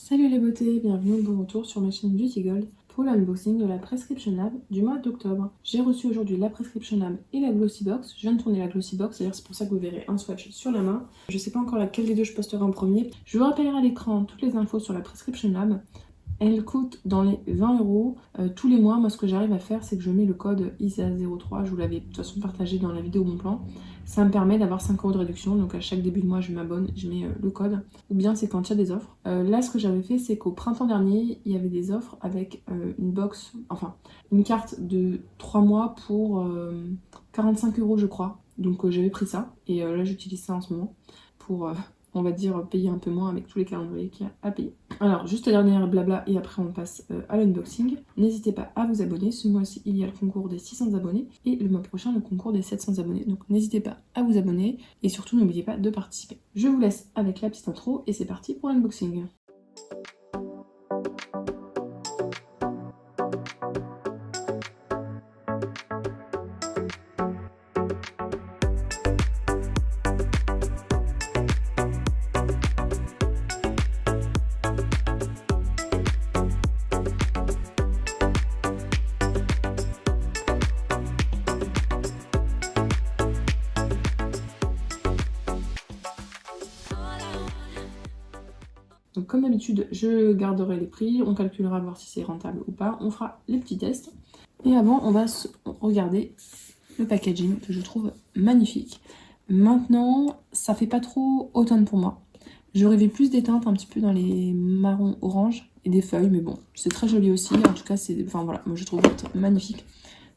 Salut les beautés, bienvenue, bon retour sur ma chaîne Beauty Gold pour l'unboxing de la Prescription Lab du mois d'octobre. J'ai reçu aujourd'hui la Prescription Lab et la Glossy Box. Je viens de tourner la Glossy Box, d'ailleurs c'est pour ça que vous verrez un swatch sur la main. Je sais pas encore laquelle des deux je posterai en premier. Je vous rappellerai à l'écran toutes les infos sur la Prescription Lab. Elle coûte dans les 20 €. Tous les mois, moi ce que j'arrive à faire, c'est que je mets le code ISA03. Je vous l'avais de toute façon partagé dans la vidéo Bon Plan. Ça me permet d'avoir 5 € de réduction. Donc à chaque début de mois, je m'abonne, je mets le code. Ou bien c'est quand il y a des offres. Là, ce que j'avais fait, c'est qu'au printemps dernier, il y avait des offres avec une box, enfin une carte de 3 mois pour 45 € je crois. Donc j'avais pris ça. Et là, j'utilise ça en ce moment pour... on va dire payer un peu moins avec tous les calendriers qu'il y a à payer. Alors, juste la dernière blabla et après on passe à l'unboxing. N'hésitez pas à vous abonner. Ce mois-ci, il y a le concours des 600 abonnés et le mois prochain, le concours des 700 abonnés. Donc, n'hésitez pas à vous abonner et surtout, n'oubliez pas de participer. Je vous laisse avec la petite intro et c'est parti pour l'unboxing. Donc comme d'habitude, je garderai les prix, on calculera voir si c'est rentable ou pas, on fera les petits tests. Et avant, on va regarder le packaging que je trouve magnifique. Maintenant, ça fait pas trop automne pour moi. J'aurais vu plus des teintes un petit peu dans les marrons orange et des feuilles, mais bon, c'est très joli aussi. En tout cas, c'est, enfin voilà, moi je trouve magnifique.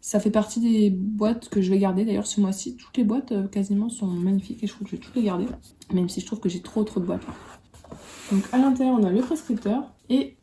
Ça fait partie des boîtes que je vais garder. D'ailleurs, ce mois-ci, toutes les boîtes quasiment sont magnifiques et je trouve que je vais toutes les garder. Même si je trouve que j'ai trop de boîtes là. Donc à l'intérieur, on a le prescripteur et,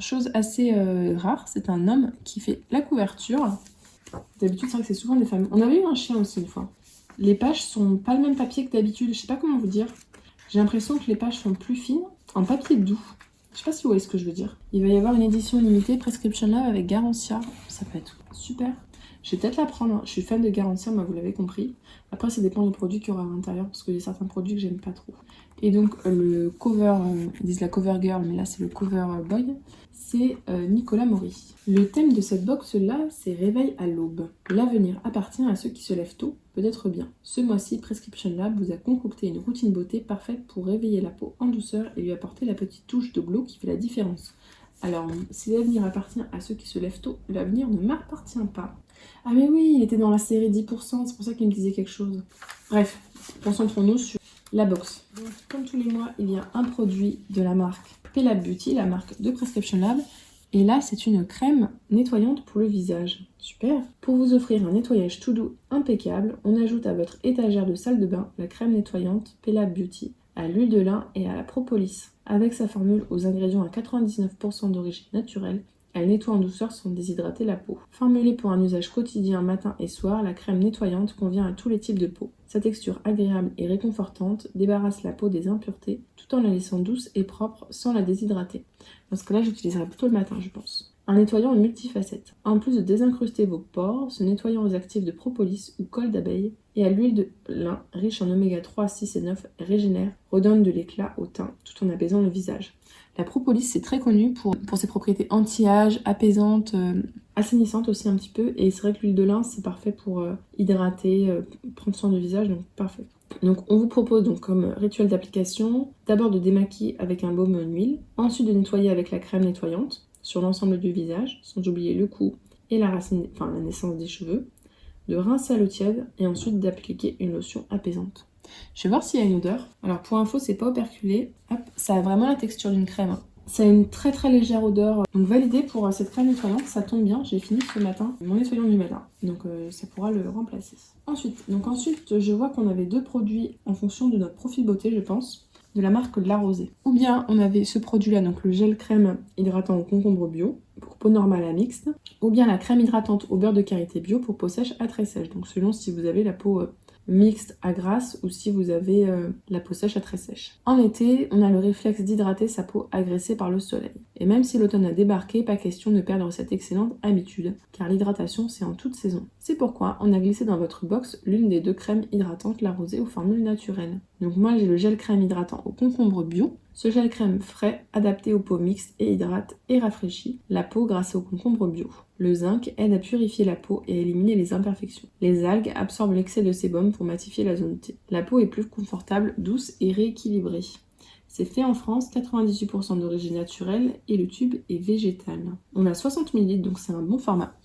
chose assez rare, c'est un homme qui fait la couverture. D'habitude, c'est vrai que c'est souvent des femmes. On avait eu un chien aussi une fois. Les pages sont pas le même papier que d'habitude, je sais pas comment vous dire. J'ai l'impression que les pages sont plus fines, en papier doux. Je sais pas si vous voyez ce que je veux dire. Il va y avoir une édition limitée Prescription Lab avec Garantia. Ça peut être super. Je vais peut-être la prendre, hein. Je suis fan de Garantia, moi vous l'avez compris. Après, ça dépend des produits qu'il y aura à l'intérieur, parce qu'il y a certains produits que j'aime pas trop. Et donc, le cover, ils disent la cover girl, mais là c'est le cover boy, c'est Nicolas Maury. Le thème de cette box-là, c'est Réveil à l'aube. L'avenir appartient à ceux qui se lèvent tôt, peut-être bien. Ce mois-ci, Prescription Lab vous a concocté une routine beauté parfaite pour réveiller la peau en douceur et lui apporter la petite touche de glow qui fait la différence. Alors, si l'avenir appartient à ceux qui se lèvent tôt, l'avenir ne m'appartient pas. Ah mais oui, il était dans la série 10%, c'est pour ça qu'il me disait quelque chose. Bref, concentrons-nous sur la box. Donc, comme tous les mois, il y a un produit de la marque Pelab Beauty, la marque de Prescription Lab. Et là, c'est une crème nettoyante pour le visage. Super. Pour vous offrir un nettoyage tout doux impeccable, on ajoute à votre étagère de salle de bain la crème nettoyante Pelab Beauty à l'huile de lin et à la propolis. Avec sa formule aux ingrédients à 99% d'origine naturelle, elle nettoie en douceur sans déshydrater la peau. Formulée pour un usage quotidien matin et soir, la crème nettoyante convient à tous les types de peau. Sa texture agréable et réconfortante débarrasse la peau des impuretés tout en la laissant douce et propre sans la déshydrater. Dans ce cas-là, j'utiliserai plutôt le matin, je pense. Un nettoyant multifacette. En plus de désincruster vos pores, ce nettoyant aux actifs de propolis ou colle d'abeille et à l'huile de lin riche en oméga 3, 6 et 9 régénère, redonne de l'éclat au teint tout en apaisant le visage. La propolis, c'est très connu pour ses propriétés anti-âge, apaisantes, assainissantes aussi un petit peu. Et c'est vrai que l'huile de lin, c'est parfait pour hydrater, prendre soin du visage, donc parfait. Donc on vous propose donc comme rituel d'application, d'abord de démaquiller avec un baume huile, ensuite de nettoyer avec la crème nettoyante sur l'ensemble du visage, sans oublier le cou et la racine, enfin la naissance des cheveux, de rincer à l'eau tiède et ensuite d'appliquer une lotion apaisante. Je vais voir s'il y a une odeur. Alors pour info, c'est pas operculé. Hop, ça a vraiment la texture d'une crème. Ça a une très légère odeur. Donc validé pour cette crème nettoyante, ça tombe bien. J'ai fini ce matin mon nettoyant du matin. Donc ça pourra le remplacer. Ensuite, je vois qu'on avait deux produits en fonction de notre profil beauté, je pense, de la marque La Rosée. Ou bien on avait ce produit-là, donc le gel crème hydratant au concombre bio pour peau normale à mixte. Ou bien la crème hydratante au beurre de karité bio pour peau sèche à très sèche. Donc selon si vous avez la peau mixte à grasse ou si vous avez la peau sèche à très sèche. En été, on a le réflexe d'hydrater sa peau agressée par le soleil. Et même si l'automne a débarqué, pas question de perdre cette excellente habitude, car l'hydratation c'est en toute saison. C'est pourquoi on a glissé dans votre box l'une des deux crèmes hydratantes La Rosée aux formules naturelles. Donc moi j'ai le gel crème hydratant au concombre bio, Ce gel crème frais, adapté aux peaux mixtes et hydrate et rafraîchit la peau grâce au concombre bio. Le zinc aide à purifier la peau et à éliminer les imperfections. Les algues absorbent l'excès de sébum pour matifier la zone T. La peau est plus confortable, douce et rééquilibrée. C'est fait en France, 98% d'origine naturelle et le tube est végétal. On a 60 ml, donc c'est un bon format.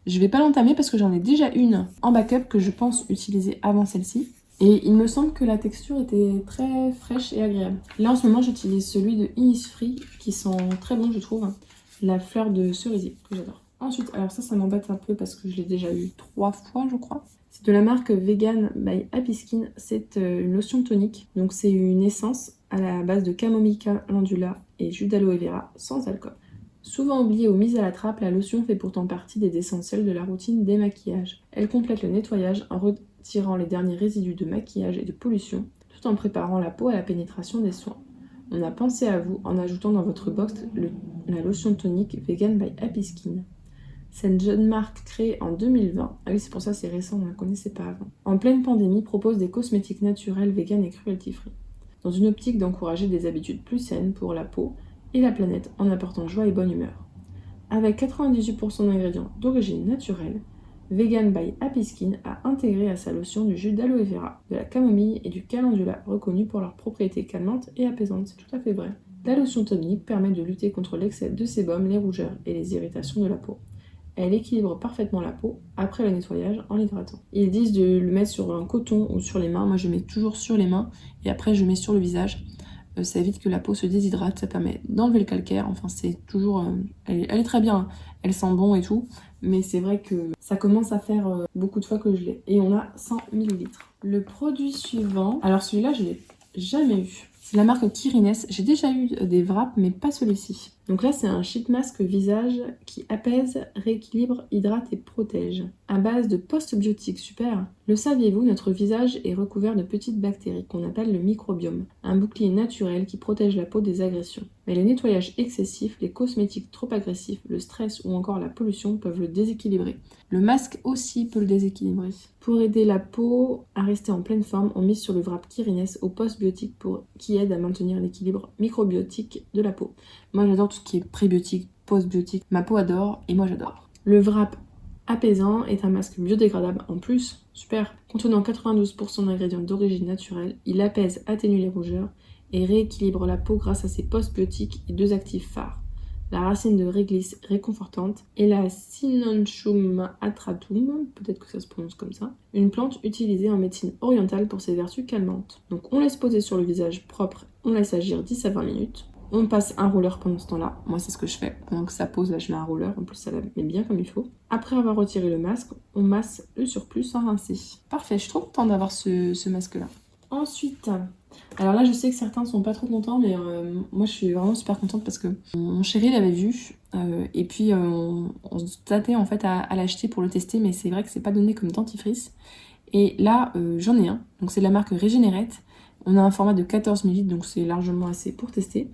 Je vais pas l'entamer parce que j'en ai déjà une en backup que je pense utiliser avant celle-ci. Et il me semble que la texture était très fraîche et agréable. Là en ce moment j'utilise celui de Innisfree qui sent très bon je trouve. La fleur de cerisier que j'adore. Ensuite, alors ça m'embête un peu parce que je l'ai déjà eu 3 fois je crois. C'est de la marque Vegan by Happy Skin. C'est une lotion tonique. Donc c'est une essence à la base de camomille calendula et jus d'aloe vera sans alcool. Souvent oubliée ou mise à la trappe, la lotion fait pourtant partie des essentiels de la routine démaquillage. Elle complète le nettoyage en retirant les derniers résidus de maquillage et de pollution, tout en préparant la peau à la pénétration des soins. On a pensé à vous en ajoutant dans votre box la lotion tonique Vegan by Happy Skin. Cette jeune marque créée en 2020, ah oui c'est pour ça c'est récent, on ne la connaissait pas avant, en pleine pandémie propose des cosmétiques naturels, vegan et cruelty-free, dans une optique d'encourager des habitudes plus saines pour la peau et la planète en apportant joie et bonne humeur. Avec 98% d'ingrédients d'origine naturelle, Vegan by Happy Skin a intégré à sa lotion du jus d'aloe vera, de la camomille et du calendula reconnus pour leurs propriétés calmantes et apaisantes. C'est tout à fait vrai. La lotion tonique permet de lutter contre l'excès de sébum, les rougeurs et les irritations de la peau. Elle équilibre parfaitement la peau après le nettoyage en l'hydratant. Ils disent de le mettre sur un coton ou sur les mains. Moi, je mets toujours sur les mains et après, je mets sur le visage. Ça évite que la peau se déshydrate. Ça permet d'enlever le calcaire. Enfin, c'est toujours... Elle est très bien. Elle sent bon et tout. Mais c'est vrai que ça commence à faire beaucoup de fois que je l'ai. Et on a 100 ml. Le produit suivant... Alors, celui-là, je ne l'ai jamais eu. C'est la marque Kirines. J'ai déjà eu des wraps, mais pas celui-ci. Donc là, c'est un sheet mask visage qui apaise, rééquilibre, hydrate et protège. À base de postbiotiques, super. Le saviez-vous, notre visage est recouvert de petites bactéries qu'on appelle le microbiome. Un bouclier naturel qui protège la peau des agressions. Mais les nettoyages excessifs, les cosmétiques trop agressifs, le stress ou encore la pollution peuvent le déséquilibrer. Le masque aussi peut le déséquilibrer. Pour aider la peau à rester en pleine forme, on mise sur le wrap Kirines au postbiotique qui aide à maintenir l'équilibre microbiotique de la peau. Moi j'adore tout ce qui est prébiotique, postbiotique. Ma peau adore et moi j'adore. Le wrap apaisant est un masque biodégradable en plus, super. Contenant 92% d'ingrédients d'origine naturelle, il apaise, atténue les rougeurs et rééquilibre la peau grâce à ses postbiotiques et 2 actifs phares. La racine de réglisse réconfortante et la Cynonchum atratum, peut-être que ça se prononce comme ça, une plante utilisée en médecine orientale pour ses vertus calmantes. Donc on laisse poser sur le visage propre, on laisse agir 10 à 20 minutes. On passe un roller pendant ce temps-là. Moi, c'est ce que je fais. Pendant que ça pose, là, je mets un roller. En plus, ça la met bien comme il faut. Après avoir retiré le masque, on masse le surplus sans rincer. Parfait, je suis trop contente d'avoir ce masque-là. Ensuite, alors là, je sais que certains ne sont pas trop contents, mais moi, je suis vraiment super contente parce que mon chéri l'avait vu. Et puis, on se tâtait en fait à l'acheter pour le tester, mais c'est vrai que c'est pas donné comme dentifrice. Et là, j'en ai un. Donc, c'est de la marque Regenerate. On a un format de 14 ml, donc c'est largement assez pour tester.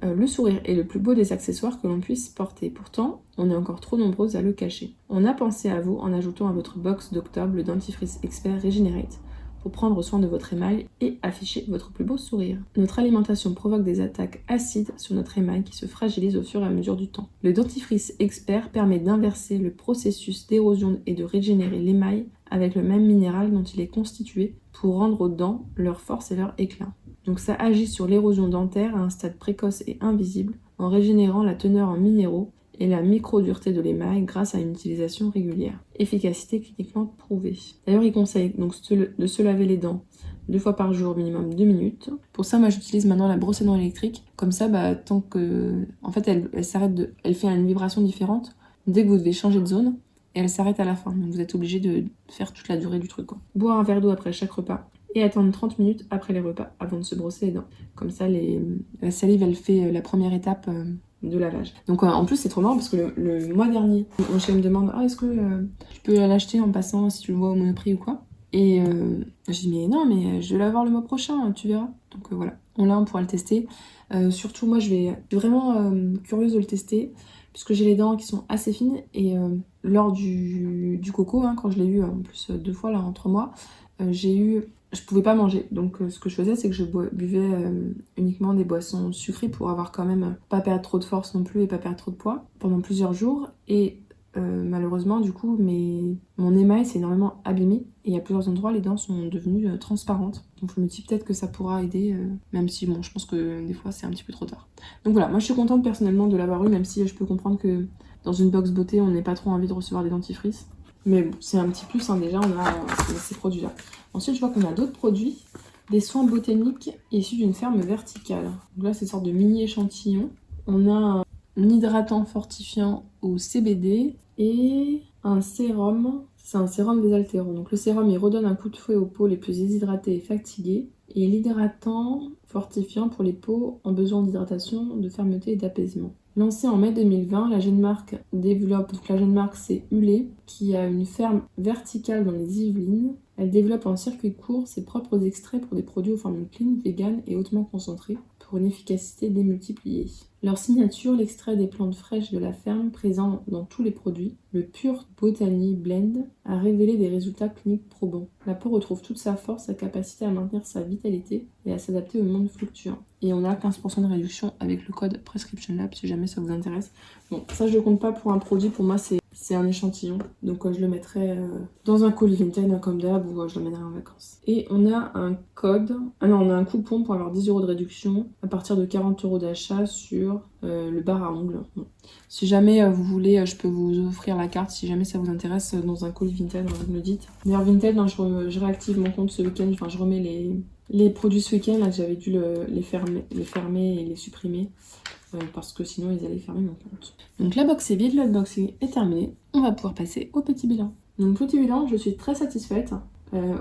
Le sourire est le plus beau des accessoires que l'on puisse porter. Pourtant, on est encore trop nombreuses à le cacher. On a pensé à vous en ajoutant à votre box d'octobre le dentifrice expert Regenerate pour prendre soin de votre émail et afficher votre plus beau sourire. Notre alimentation provoque des attaques acides sur notre émail qui se fragilise au fur et à mesure du temps. Le dentifrice expert permet d'inverser le processus d'érosion et de régénérer l'émail avec le même minéral dont il est constitué pour rendre aux dents leur force et leur éclat. Donc ça agit sur l'érosion dentaire à un stade précoce et invisible en régénérant la teneur en minéraux et la micro-dureté de l'émail grâce à une utilisation régulière. Efficacité cliniquement prouvée. D'ailleurs, il conseille donc de se laver les dents 2 fois par jour, minimum 2 minutes. Pour ça, moi j'utilise maintenant la brosse à dents électrique. Comme ça, tant que... En fait, elle s'arrête elle fait une vibration différente dès que vous devez changer de zone. Et elle s'arrête à la fin. Donc vous êtes obligé de faire toute la durée du truc, quoi. Boire un verre d'eau après chaque repas. Et attendre 30 minutes après les repas avant de se brosser les dents. Comme ça, la salive, elle fait la première étape de lavage. Donc en plus, c'est trop marrant parce que le mois dernier, mon chéri me demande est-ce que tu peux l'acheter en passant si tu le vois au Monoprix ou quoi. Et je dis mais non, mais je vais l'avoir le mois prochain, tu verras. Donc voilà, on pourra le tester. Surtout, moi, je suis vraiment curieuse de le tester puisque j'ai les dents qui sont assez fines. Et lors du coco, quand je l'ai eu en plus 2 fois là en 3 mois, j'ai eu je pouvais pas manger. Donc ce que je faisais, c'est que je buvais uniquement des boissons sucrées pour avoir quand même pas perdre trop de force non plus et pas perdre trop de poids pendant plusieurs jours. Et malheureusement, du coup, mon émail s'est énormément abîmé et à plusieurs endroits, les dents sont devenues transparentes. Donc je me dis peut-être que ça pourra aider, même si bon, je pense que des fois c'est un petit peu trop tard. Donc voilà, moi je suis contente personnellement de l'avoir eu, même si je peux comprendre que dans une box beauté, on n'ait pas trop envie de recevoir des dentifrices. Mais bon, c'est un petit plus, hein, déjà, on a ces produits-là. Ensuite, je vois qu'on a d'autres produits, des soins botaniques issus d'une ferme verticale. Donc là, c'est une sorte de mini échantillon. On a un hydratant fortifiant au CBD et un sérum. C'est un sérum désaltérant. Donc le sérum, il redonne un coup de fouet aux peaux les plus déshydratées et fatiguées. Et l'hydratant fortifiant pour les peaux en besoin d'hydratation, de fermeté et d'apaisement. Lancé en mai 2020, la jeune marque développe, donc la jeune marque c'est Hulé, qui a une ferme verticale dans les Yvelines. Elle développe en circuit court ses propres extraits pour des produits aux formules clean, vegan et hautement concentrés, pour une efficacité démultipliée. Leur signature, l'extrait des plantes fraîches de la ferme présent dans tous les produits, le Pure Botany Blend, a révélé des résultats cliniques probants. La peau retrouve toute sa force, sa capacité à maintenir sa vitalité et à s'adapter au monde fluctuant. Et on a 15% de réduction avec le code Prescription Lab si jamais ça vous intéresse. Bon, ça je le compte pas pour un produit, pour moi c'est un échantillon. Donc je le mettrai dans un colis vintage comme d'hab ou je le mènerai en vacances. Et on a un code, on a un coupon pour avoir 10 € de réduction à partir de 40 € d'achat sur le bar à ongles. Bon. Si jamais vous voulez, je peux vous offrir la carte si jamais ça vous intéresse dans un colis vintage, vous me le dites. D'ailleurs vintage, je réactive mon compte ce week-end, enfin je remets les produits ce week-end, là que j'avais dû les fermer et les supprimer. Parce que sinon ils allaient fermer mon compte. Donc la box est vide, l'unboxing est terminé. On va pouvoir passer au petit bilan. Donc petit bilan, je suis très satisfaite.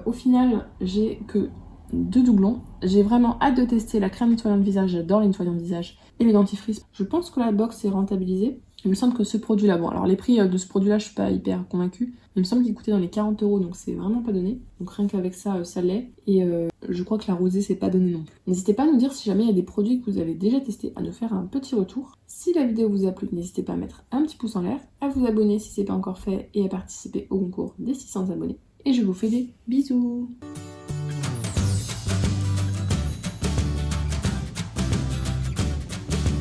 Au final, j'ai que 2 doublons. J'ai vraiment hâte de tester la crème nettoyante visage. J'adore les nettoyants de visage et les dentifrices. Je pense que la box est rentabilisée. Il me semble que ce produit-là, bon alors les prix de ce produit-là, je suis pas hyper convaincue. Il me semble qu'il coûtait dans les 40 €, donc c'est vraiment pas donné. Donc rien qu'avec ça, ça l'est. Et je crois que la rosée, c'est pas donné non plus. N'hésitez pas à nous dire si jamais il y a des produits que vous avez déjà testés, à nous faire un petit retour. Si la vidéo vous a plu, n'hésitez pas à mettre un petit pouce en l'air, à vous abonner si c'est pas encore fait et à participer au concours des 600 abonnés. Et je vous fais des bisous!